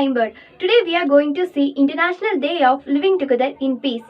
kind word. Today we are going to see International Day of Living Together in Peace.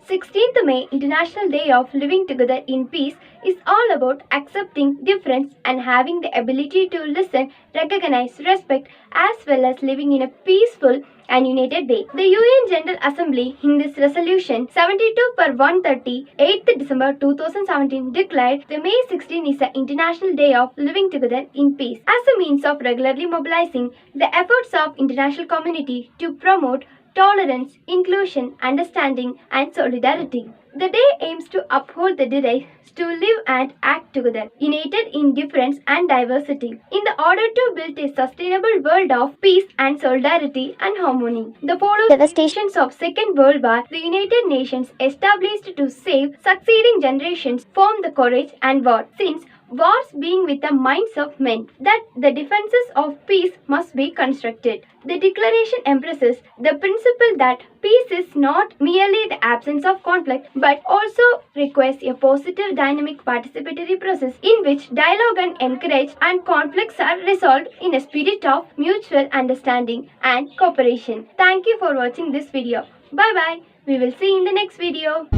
16th May International Day of Living Together in Peace is all about accepting difference and having the ability to listen, recognize, respect, as well as living in a peaceful and united way. The UN General Assembly in this resolution 72 per 130 8th December 2017 declared the May 16 is the International Day of Living Together in Peace as a means of regularly mobilizing the efforts of international community to promote tolerance, inclusion, understanding, and solidarity. The day aims to uphold the right to live and act together, united in difference and diversity, in the order to build a sustainable world of peace and solidarity and harmony. The following devastations of Second World War, the United Nations established to save succeeding generations from the courage and war, since wars being with the minds of men, that the defenses of peace must be constructed. The declaration emphasizes the principle that peace is not merely the absence of conflict but also requires a positive dynamic participatory process in which dialogue and encourage and conflicts are resolved in a spirit of mutual understanding and cooperation. Thank you for watching this video. Bye bye. We will see you in the next video.